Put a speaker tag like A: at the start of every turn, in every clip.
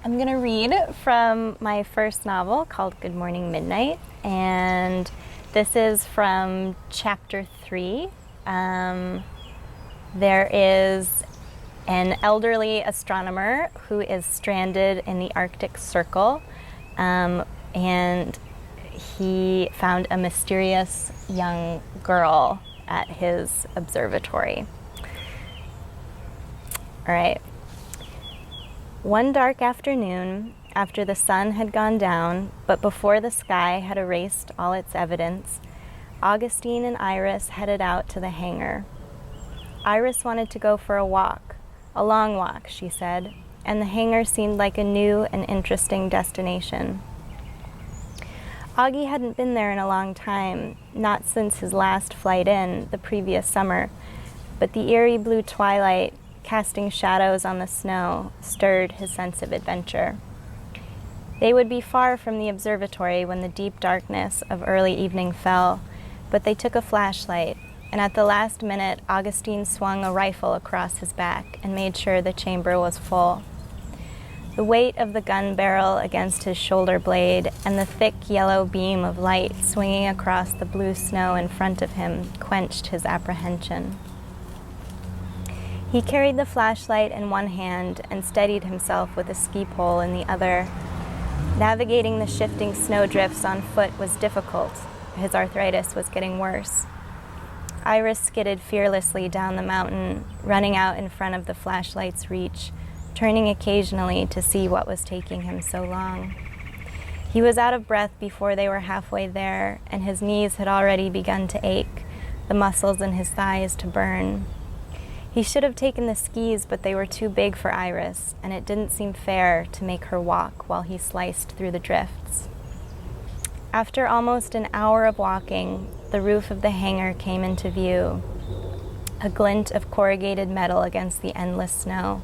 A: I'm going to read from my first novel called Good Morning Midnight, and this is from chapter 3. There is an elderly astronomer who is stranded in the Arctic Circle, and he found a mysterious young girl at his observatory. All right. One dark afternoon, after the sun had gone down, but before the sky had erased all its evidence, Augustine and Iris headed out to the hangar. Iris wanted to go for a walk, a long walk, she said, and the hangar seemed like a new and interesting destination. Augie hadn't been there in a long time, not since his last flight in, the previous summer, but the eerie blue twilight, casting shadows on the snow, stirred his sense of adventure. They would be far from the observatory when the deep darkness of early evening fell, but they took a flashlight, and at the last minute, Augustine swung a rifle across his back and made sure the chamber was full. The weight of the gun barrel against his shoulder blade and the thick yellow beam of light swinging across the blue snow in front of him quenched his apprehension. He carried the flashlight in one hand and steadied himself with a ski pole in the other. Navigating the shifting snowdrifts on foot was difficult. His arthritis was getting worse. Iris skidded fearlessly down the mountain, running out in front of the flashlight's reach, turning occasionally to see what was taking him so long. He was out of breath before they were halfway there, and his knees had already begun to ache, the muscles in his thighs to burn. He should have taken the skis, but they were too big for Iris, and it didn't seem fair to make her walk while he sliced through the drifts. After almost an hour of walking, the roof of the hangar came into view, a glint of corrugated metal against the endless snow.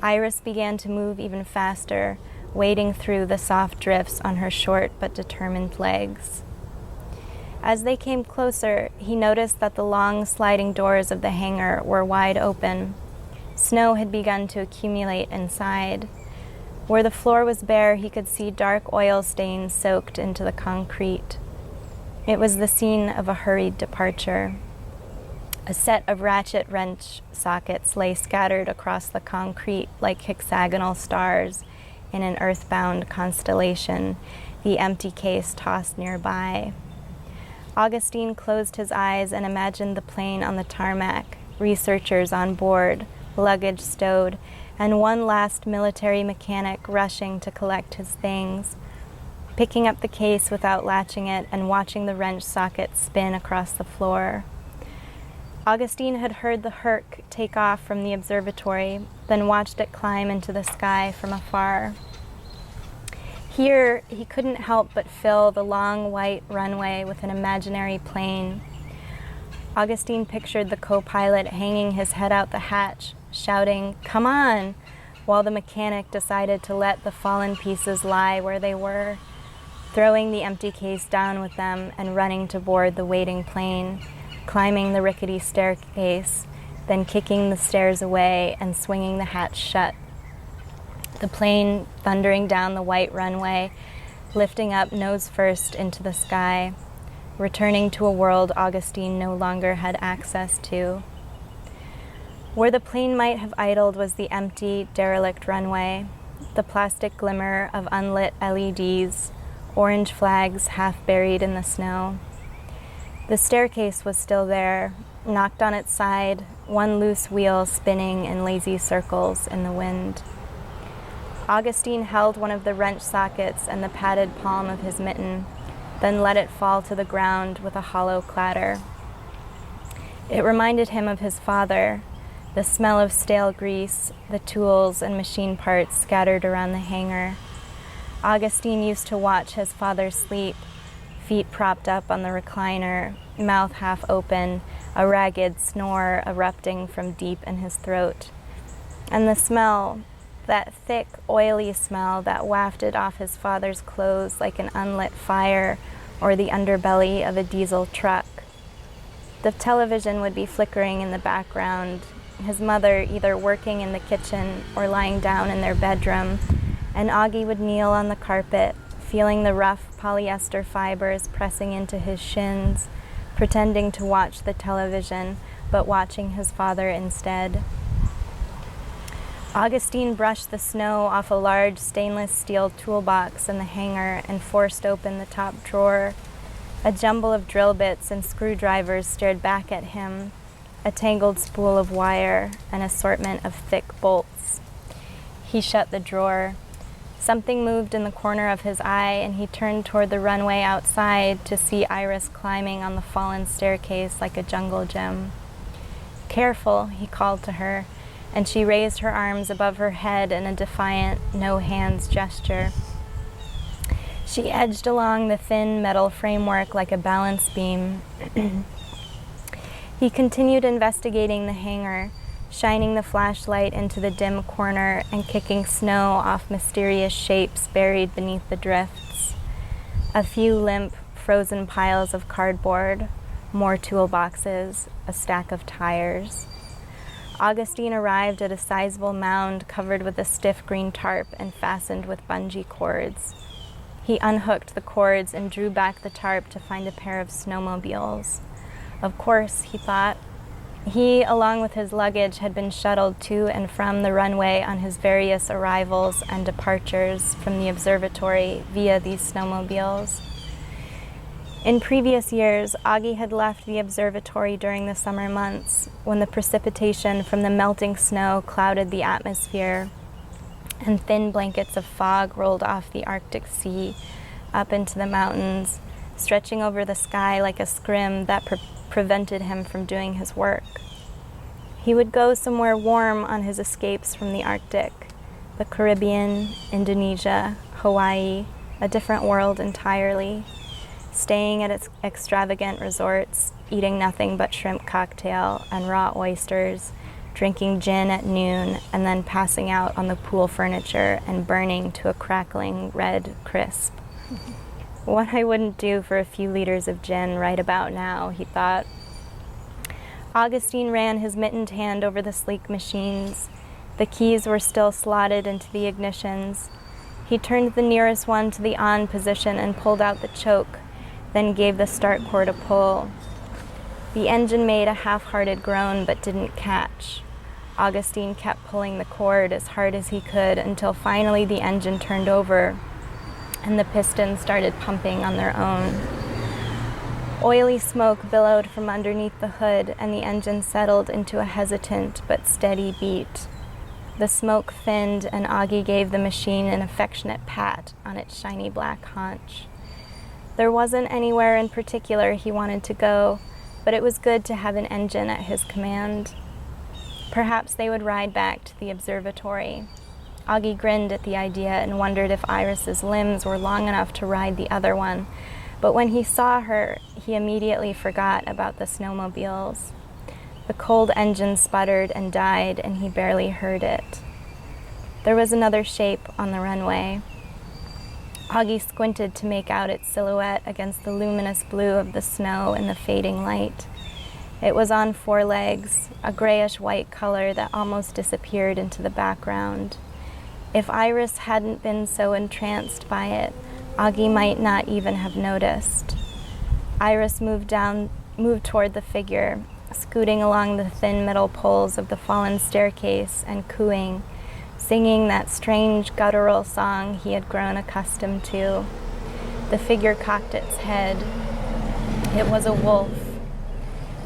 A: Iris began to move even faster, wading through the soft drifts on her short but determined legs. As they came closer, he noticed that the long sliding doors of the hangar were wide open. Snow had begun to accumulate inside. Where the floor was bare, he could see dark oil stains soaked into the concrete. It was the scene of a hurried departure. A set of ratchet wrench sockets lay scattered across the concrete like hexagonal stars in an earthbound constellation, the empty case tossed nearby. Augustine closed his eyes and imagined the plane on the tarmac, researchers on board, luggage stowed, and one last military mechanic rushing to collect his things, picking up the case without latching it and watching the wrench socket spin across the floor. Augustine had heard the Herc take off from the observatory, then watched it climb into the sky from afar. Here, he couldn't help but fill the long white runway with an imaginary plane. Augustine pictured the co-pilot hanging his head out the hatch, shouting, "Come on!" while the mechanic decided to let the fallen pieces lie where they were, throwing the empty case down with them and running to board the waiting plane, climbing the rickety staircase, then kicking the stairs away and swinging the hatch shut. The plane thundering down the white runway, lifting up nose first into the sky, returning to a world Augustine no longer had access to. Where the plane might have idled was the empty, derelict runway, the plastic glimmer of unlit LEDs, orange flags half buried in the snow. The staircase was still there, knocked on its side, one loose wheel spinning in lazy circles in the wind. Augustine held one of the wrench sockets and the padded palm of his mitten, then let it fall to the ground with a hollow clatter. It reminded him of his father, the smell of stale grease, the tools and machine parts scattered around the hangar. Augustine used to watch his father sleep, feet propped up on the recliner, mouth half open, a ragged snore erupting from deep in his throat. And the smell, that thick, oily smell that wafted off his father's clothes like an unlit fire or the underbelly of a diesel truck. The television would be flickering in the background, his mother either working in the kitchen or lying down in their bedroom, and Augie would kneel on the carpet, feeling the rough polyester fibers pressing into his shins, pretending to watch the television, but watching his father instead. Augustine brushed the snow off a large stainless steel toolbox in the hanger and forced open the top drawer. A jumble of drill bits and screwdrivers stared back at him, a tangled spool of wire, an assortment of thick bolts. He shut the drawer. Something moved in the corner of his eye, and he turned toward the runway outside to see Iris climbing on the fallen staircase like a jungle gym. "Careful," he called to her, and she raised her arms above her head in a defiant, no-hands gesture. She edged along the thin metal framework like a balance beam. He continued investigating the hangar, shining the flashlight into the dim corner and kicking snow off mysterious shapes buried beneath the drifts. A few limp, frozen piles of cardboard, more toolboxes, a stack of tires. Augustine arrived at a sizable mound covered with a stiff green tarp and fastened with bungee cords. He unhooked the cords and drew back the tarp to find a pair of snowmobiles. Of course, he thought. He, along with his luggage, had been shuttled to and from the runway on his various arrivals and departures from the observatory via these snowmobiles. In previous years, Augie had left the observatory during the summer months, when the precipitation from the melting snow clouded the atmosphere, and thin blankets of fog rolled off the Arctic Sea up into the mountains, stretching over the sky like a scrim that prevented him from doing his work. He would go somewhere warm on his escapes from the Arctic, the Caribbean, Indonesia, Hawaii, a different world entirely, staying at its extravagant resorts, eating nothing but shrimp cocktail and raw oysters, drinking gin at noon, and then passing out on the pool furniture and burning to a crackling red crisp. What I wouldn't do for a few liters of gin right about now, he thought. Augustine ran his mittened hand over the sleek machines. The keys were still slotted into the ignitions. He turned the nearest one to the on position and pulled out the choke, then gave the start cord a pull. The engine made a half-hearted groan but didn't catch. Augustine kept pulling the cord as hard as he could until finally the engine turned over and the pistons started pumping on their own. Oily smoke billowed from underneath the hood, and the engine settled into a hesitant but steady beat. The smoke thinned, and Augie gave the machine an affectionate pat on its shiny black haunch. There wasn't anywhere in particular he wanted to go, but it was good to have an engine at his command. Perhaps they would ride back to the observatory. Augie grinned at the idea and wondered if Iris's limbs were long enough to ride the other one, but when he saw her, he immediately forgot about the snowmobiles. The cold engine sputtered and died, and he barely heard it. There was another shape on the runway. Augie squinted to make out its silhouette against the luminous blue of the snow and the fading light. It was on 4 legs, a grayish-white color that almost disappeared into the background. If Iris hadn't been so entranced by it, Augie might not even have noticed. Iris moved toward the figure, scooting along the thin metal poles of the fallen staircase and cooing, singing that strange guttural song he had grown accustomed to. The figure cocked its head. It was a wolf.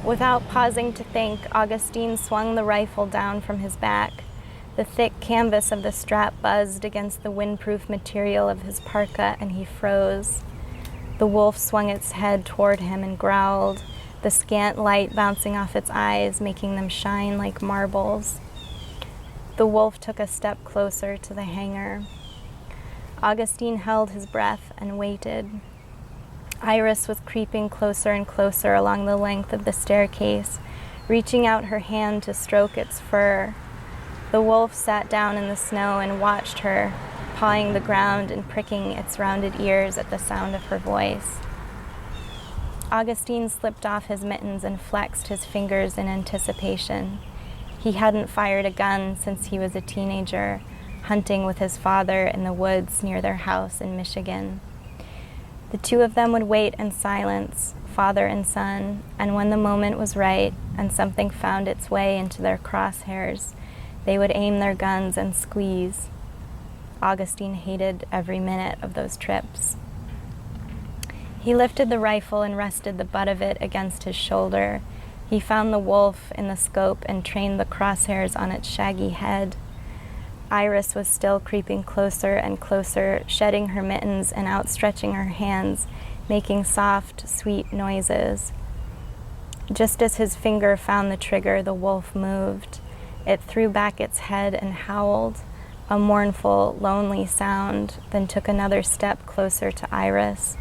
A: Without pausing to think, Augustine swung the rifle down from his back. The thick canvas of the strap buzzed against the windproof material of his parka, and he froze. The wolf swung its head toward him and growled, the scant light bouncing off its eyes, making them shine like marbles. The wolf took a step closer to the hangar. Augustine held his breath and waited. Iris was creeping closer and closer along the length of the staircase, reaching out her hand to stroke its fur. The wolf sat down in the snow and watched her, pawing the ground and pricking its rounded ears at the sound of her voice. Augustine slipped off his mittens and flexed his fingers in anticipation. He hadn't fired a gun since he was a teenager, hunting with his father in the woods near their house in Michigan. The two of them would wait in silence, father and son, and when the moment was right and something found its way into their crosshairs, they would aim their guns and squeeze. Augustine hated every minute of those trips. He lifted the rifle and rested the butt of it against his shoulder. He found the wolf in the scope and trained the crosshairs on its shaggy head. Iris was still creeping closer and closer, shedding her mittens and outstretching her hands, making soft, sweet noises. Just as his finger found the trigger, the wolf moved. It threw back its head and howled, a mournful, lonely sound, then took another step closer to Iris.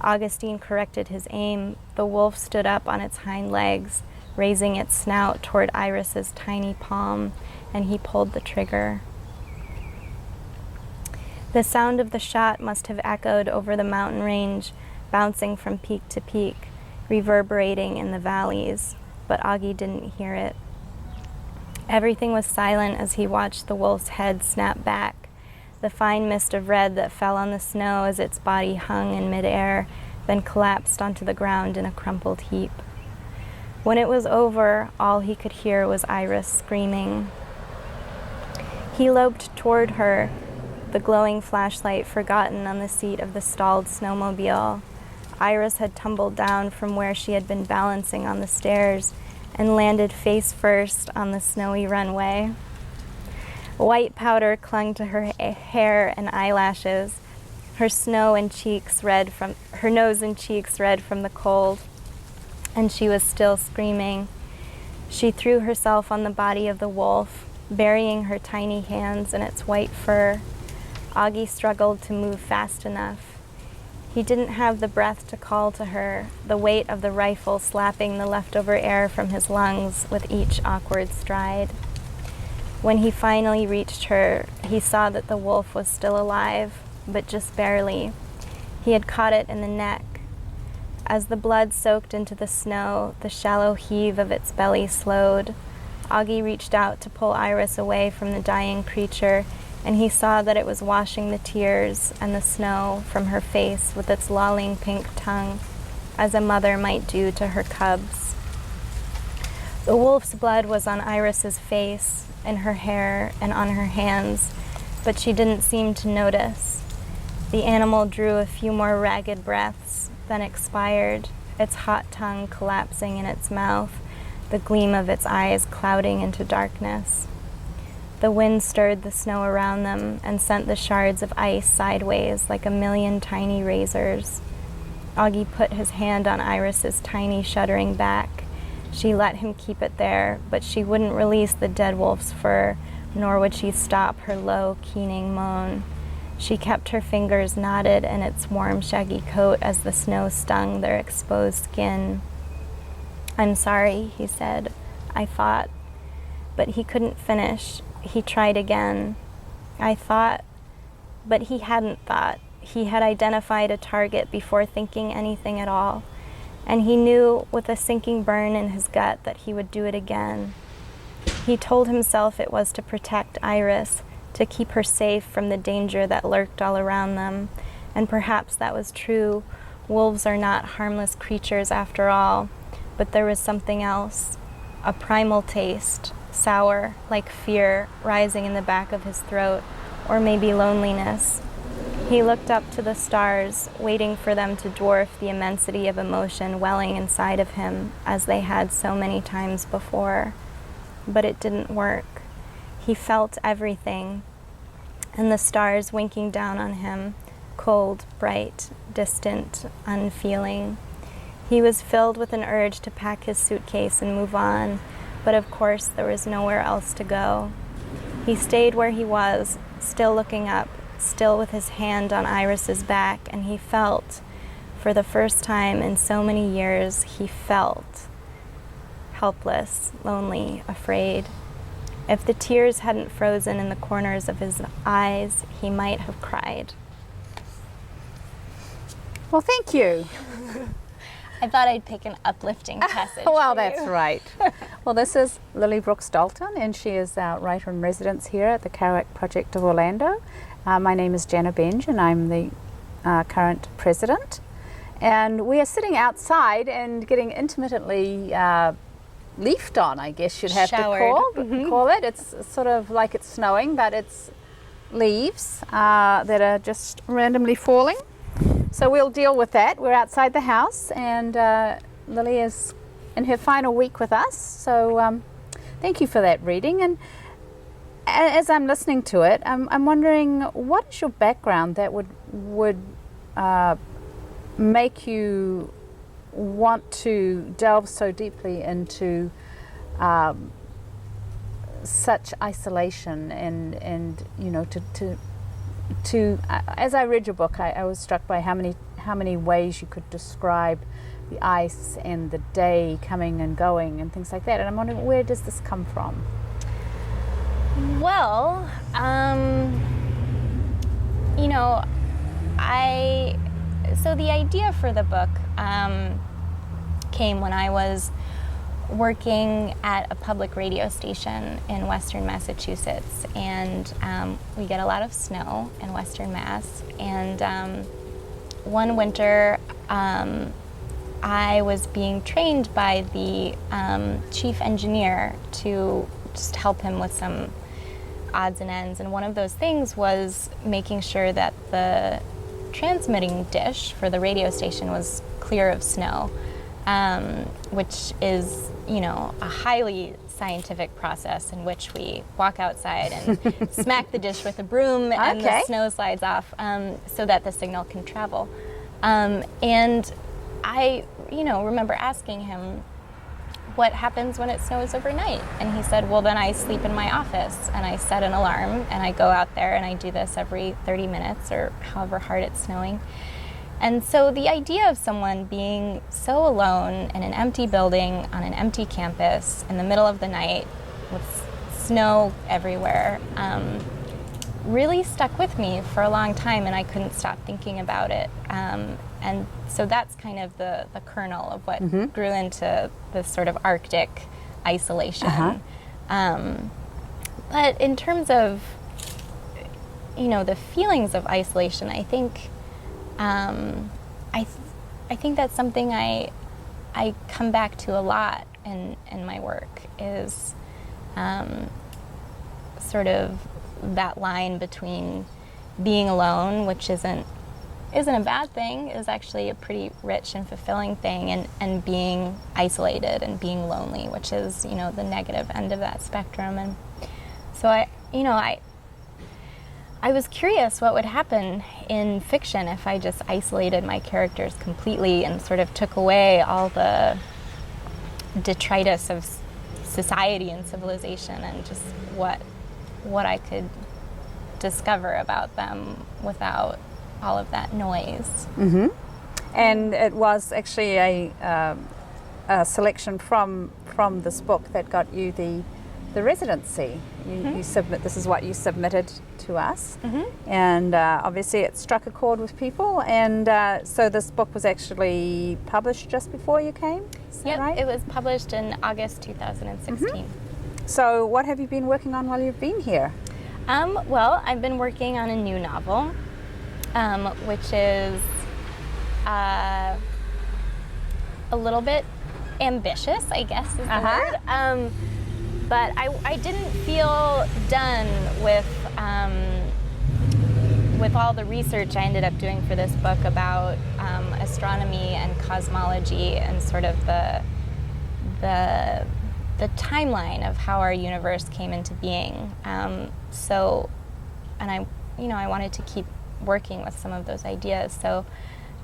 A: Augustine corrected his aim. The wolf stood up on its hind legs, raising its snout toward Iris's tiny palm, and he pulled the trigger. The sound of the shot must have echoed over the mountain range, bouncing from peak to peak, reverberating in the valleys, but Augie didn't hear it. Everything was silent as he watched the wolf's head snap back, the fine mist of red that fell on the snow as its body hung in midair, then collapsed onto the ground in a crumpled heap. When it was over, all he could hear was Iris screaming. He loped toward her, the glowing flashlight forgotten on the seat of the stalled snowmobile. Iris had tumbled down from where she had been balancing on the stairs and landed face first on the snowy runway. White powder clung to her hair and eyelashes, her nose and cheeks red from the cold, and she was still screaming. She threw herself on the body of the wolf, burying her tiny hands in its white fur. Augie struggled to move fast enough. He didn't have the breath to call to her, the weight of the rifle slapping the leftover air from his lungs with each awkward stride. When he finally reached her, he saw that the wolf was still alive, but just barely. He had caught it in the neck. As the blood soaked into the snow, the shallow heave of its belly slowed. Augie reached out to pull Iris away from the dying creature, and he saw that it was washing the tears and the snow from her face with its lolling pink tongue, as a mother might do to her cubs. The wolf's blood was on Iris's face, in her hair, and on her hands, but she didn't seem to notice. The animal drew a few more ragged breaths, then expired, its hot tongue collapsing in its mouth, the gleam of its eyes clouding into darkness. The wind stirred the snow around them and sent the shards of ice sideways like a million tiny razors. Augie put his hand on Iris's tiny, shuddering back. She let him keep it there, but she wouldn't release the dead wolf's fur, nor would she stop her low, keening moan. She kept her fingers knotted in its warm, shaggy coat as the snow stung their exposed skin. "I'm sorry," he said. "I thought..." But he couldn't finish. He tried again. "I thought..." But he hadn't thought. He had identified a target before thinking anything at all. And he knew with a sinking burn in his gut that he would do it again. He told himself it was to protect Iris, to keep her safe from the danger that lurked all around them. And perhaps that was true. Wolves are not harmless creatures after all. But there was something else, a primal taste, sour, like fear, rising in the back of his throat, or maybe loneliness. He looked up to the stars, waiting for them to dwarf the immensity of emotion welling inside of him, as they had so many times before. But it didn't work. He felt everything, and the stars winking down on him, cold, bright, distant, unfeeling. He was filled with an urge to pack his suitcase and move on, but of course there was nowhere else to go. He stayed where he was, still looking up, still with his hand on Iris's back, and he felt, for the first time in so many years, he felt helpless, lonely, afraid. If the tears hadn't frozen in the corners of his eyes, he might have cried.
B: Well, thank you.
A: I thought I'd pick an uplifting passage.
B: Well,
A: for
B: that's
A: you.
B: right. Well, this is Lily Brooks-Dalton, and she is our writer-in-residence here at the Kerouac Project of Orlando. My name is Jana Benj, and I'm the current president. And we are sitting outside and getting intermittently leafed on, I guess you'd have
A: Showered.
B: to call it. It's sort of like it's snowing, but it's leaves that are just randomly falling. So we'll deal with that. We're outside the house, and Lily is in her final week with us. So thank you for that reading. And as I'm listening to it, I'm wondering, what is your background that would make you want to delve so deeply into such isolation and you know, to as I read your book, I was struck by how many ways you could describe the ice and the day coming and going and things like that. And I'm wondering, where does this come from?
A: Well, you know, so the idea for the book came when I was working at a public radio station in Western Massachusetts, and we get a lot of snow in Western Mass. And one winter, I was being trained by the chief engineer to just help him with some odds and ends. And one of those things was making sure that the transmitting dish for the radio station was clear of snow, which is, you know, a highly scientific process in which we walk outside and smack the dish with a broom and the snow slides off so that the signal can travel. And I, you know, remember asking him, what happens when it snows overnight? And he said, well, then I sleep in my office and I set an alarm and I go out there and I do this every 30 minutes or however hard it's snowing. And so the idea of someone being so alone in an empty building on an empty campus in the middle of the night with snow everywhere really stuck with me for a long time, and I couldn't stop thinking about it. And so that's kind of the kernel of what grew into this sort of Arctic isolation. But in terms of, you know, the feelings of isolation, I think I think that's something I come back to a lot in my work, is sort of that line between being alone, which isn't a bad thing, is actually a pretty rich and fulfilling thing, and being isolated and being lonely, which is, you know, the negative end of that spectrum. And so I was curious what would happen in fiction if I just isolated my characters completely and sort of took away all the detritus of society and civilization, and just what I could discover about them without all of that noise.
B: And it was actually a selection from this book that got you the residency. You submit. This is what you submitted to us, and obviously it struck a chord with people. And so this book was actually published just before you came. Is that right?
A: It was published in August 2016.
B: So what have you been working on while you've been here?
A: Well, I've been working on a new novel, which is a little bit ambitious, I guess is the word. But I didn't feel done with all the research I ended up doing for this book about astronomy and cosmology and sort of the timeline of how our universe came into being. I wanted to keep working with some of those ideas. So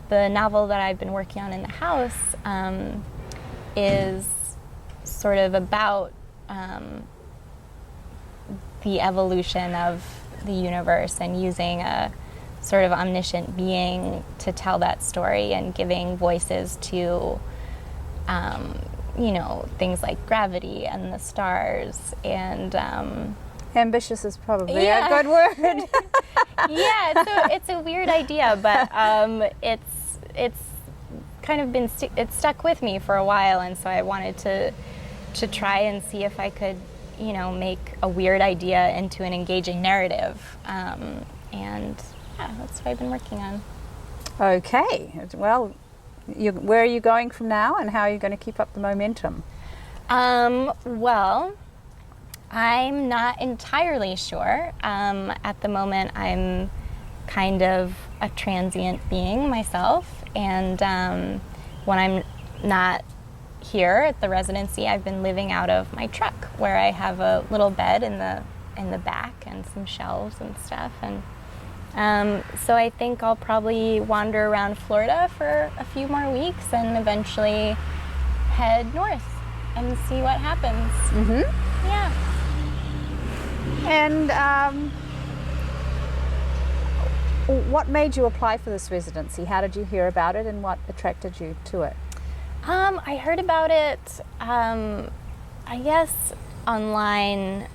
A: the novel that I've been working on in the house is sort of about the evolution of the universe and using a sort of omniscient being to tell that story and giving voices to things like gravity and the stars and
B: ambitious is probably a good word.
A: So it's a weird idea, but it's kind of been it's stuck with me for a while, and so I wanted to to try and see if I could, make a weird idea into an engaging narrative. And yeah, that's what I've been working on.
B: Okay, well, where are you going from now, and how are you going to keep up the momentum?
A: Well, I'm not entirely sure. At the moment, I'm kind of a transient being myself, and when I'm not here at the residency, I've been living out of my truck, where I have a little bed in the back and some shelves and stuff. And so I think I'll probably wander around Florida for a few more weeks and eventually head north and see what happens.
B: Mm-hmm.
A: Yeah.
B: And what made you apply for this residency? How did you hear about it, and what attracted you to it?
A: I heard about it, I guess, online.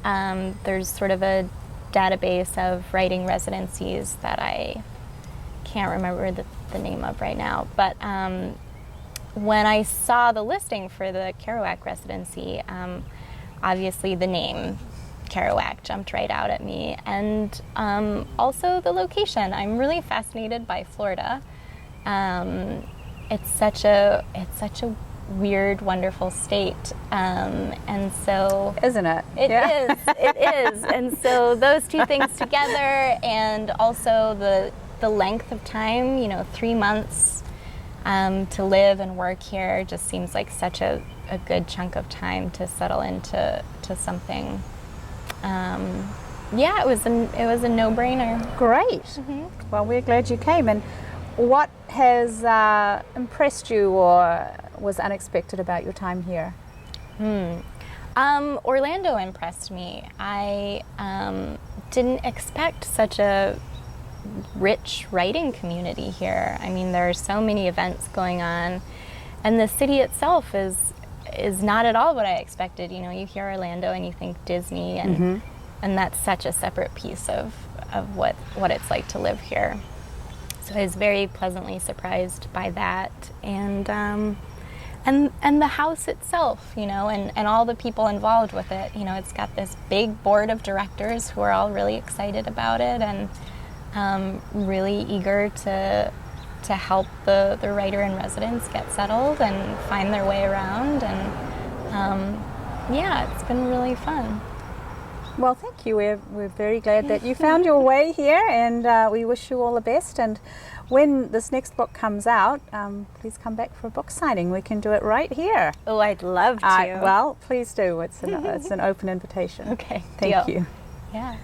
A: There's sort of a database of writing residencies that I can't remember the name of right now. But when I saw the listing for the Kerouac residency, obviously the name Kerouac jumped right out at me, and also the location. I'm really fascinated by Florida. It's such a weird, wonderful state, and so
B: Isn't it?
A: It is. And so those two things together, and also the length of time, 3 months to live and work here, just seems like such a good chunk of time to settle into something. Yeah, it was a no-brainer.
B: Great.
A: Mm-hmm.
B: Well, we're glad you came. And what has impressed you or was unexpected about your time here?
A: Orlando impressed me. I didn't expect such a rich writing community here. I mean, there are so many events going on, and the city itself is not at all what I expected. You hear Orlando and you think Disney, and that's such a separate piece of what it's like to live here. So I was very pleasantly surprised by that, and the house itself, and all the people involved with it. It's got this big board of directors who are all really excited about it, and really eager to help the writer in residence get settled and find their way around. And yeah, it's been really fun.
B: Well, thank you. We're very glad that you found your way here, and we wish you all the best. And when this next book comes out, please come back for a book signing. We can do it right here.
A: Oh, I'd love to.
B: Well, please do. It's an open invitation.
A: Okay,
B: Thank
A: deal.
B: you.
A: Yeah.